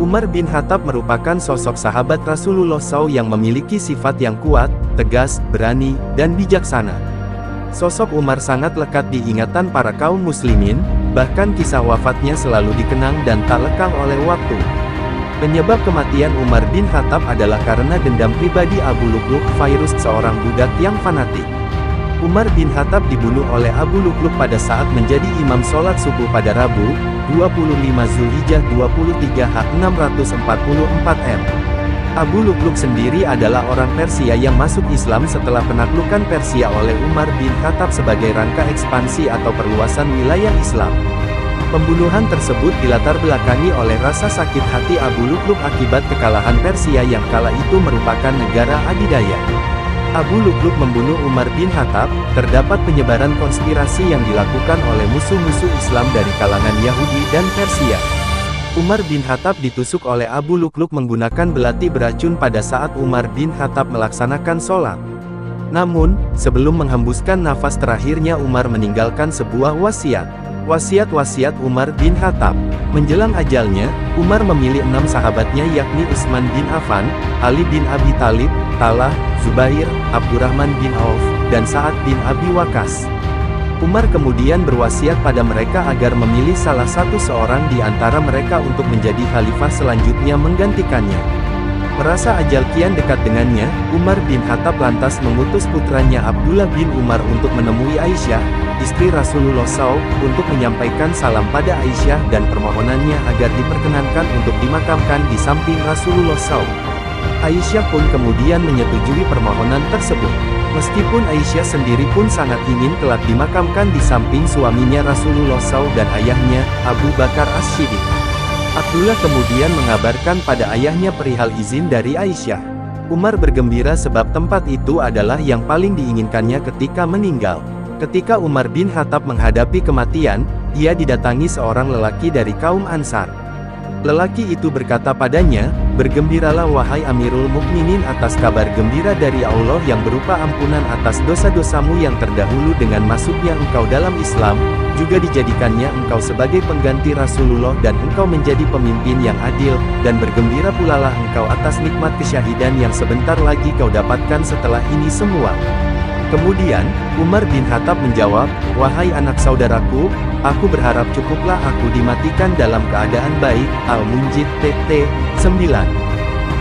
Umar bin Khattab merupakan sosok sahabat Rasulullah SAW yang memiliki sifat yang kuat, tegas, berani, dan bijaksana. Sosok Umar sangat lekat di ingatan para kaum muslimin, bahkan kisah wafatnya selalu dikenang dan tak lekang oleh waktu. Penyebab kematian Umar bin Khattab adalah karena dendam pribadi Abu Lu'lu' Fairuz, seorang budak yang fanatik. Umar bin Khattab dibunuh oleh Abu Lu'lu' pada saat menjadi imam sholat subuh pada Rabu, 25 Zulhijjah 23H 644 M. Abu Lu'lu' sendiri adalah orang Persia yang masuk Islam setelah penaklukan Persia oleh Umar bin Khattab sebagai rangka ekspansi atau perluasan wilayah Islam. Pembunuhan tersebut dilatar belakangi oleh rasa sakit hati Abu Lu'lu' akibat kekalahan Persia yang kala itu merupakan negara adidaya. Abu Lu'lu' membunuh Umar bin Khattab. Terdapat penyebaran konspirasi yang dilakukan oleh musuh-musuh Islam dari kalangan Yahudi dan Persia. Umar bin Khattab ditusuk oleh Abu Lu'lu' menggunakan belati beracun pada saat Umar bin Khattab melaksanakan sholat. Namun, sebelum menghembuskan nafas terakhirnya Umar meninggalkan sebuah wasiat. Wasiat Umar bin Khattab. Menjelang ajalnya, Umar memilih 6 sahabatnya yakni Utsman bin Affan, Ali bin Abi Thalib, Talha, Zubair, Abdurrahman bin Auf, dan Sa'ad bin Abi Waqqas. Umar kemudian berwasiat pada mereka agar memilih salah satu seorang di antara mereka untuk menjadi khalifah selanjutnya menggantikannya. Merasa ajal kian dekat dengannya, Umar bin Khattab lantas mengutus putranya Abdullah bin Umar untuk menemui Aisyah, istri Rasulullah SAW, untuk menyampaikan salam pada Aisyah dan permohonannya agar diperkenankan untuk dimakamkan di samping Rasulullah SAW. Aisyah pun kemudian menyetujui permohonan tersebut. Meskipun Aisyah sendiri pun sangat ingin kelak dimakamkan di samping suaminya Rasulullah SAW dan ayahnya, Abu Bakar As-Siddiq. Abdullah kemudian mengabarkan pada ayahnya perihal izin dari Aisyah. Umar bergembira sebab tempat itu adalah yang paling diinginkannya ketika meninggal. Ketika Umar bin Khattab menghadapi kematian, ia didatangi seorang lelaki dari kaum Ansar. Lelaki itu berkata padanya, "Bergembiralah wahai Amirul Mukminin atas kabar gembira dari Allah yang berupa ampunan atas dosa-dosamu yang terdahulu dengan masuknya engkau dalam Islam, juga dijadikannya engkau sebagai pengganti Rasulullah dan engkau menjadi pemimpin yang adil, dan bergembira pulalah engkau atas nikmat kesyahidan yang sebentar lagi kau dapatkan setelah ini semua." Kemudian, Umar bin Khattab menjawab, "Wahai anak saudaraku, aku berharap cukuplah aku dimatikan dalam keadaan baik." Al-Munjid TT 9.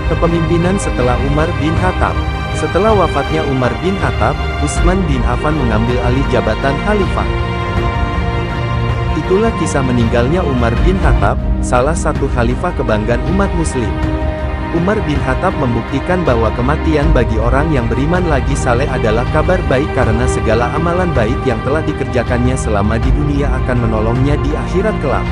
Kepemimpinan setelah Umar bin Khattab. Setelah wafatnya Umar bin Khattab, Utsman bin Affan mengambil alih jabatan khalifah. Itulah kisah meninggalnya Umar bin Khattab, salah satu khalifah kebanggaan umat muslim. Umar bin Khattab membuktikan bahwa kematian bagi orang yang beriman lagi saleh adalah kabar baik karena segala amalan baik yang telah dikerjakannya selama di dunia akan menolongnya di akhirat kelak.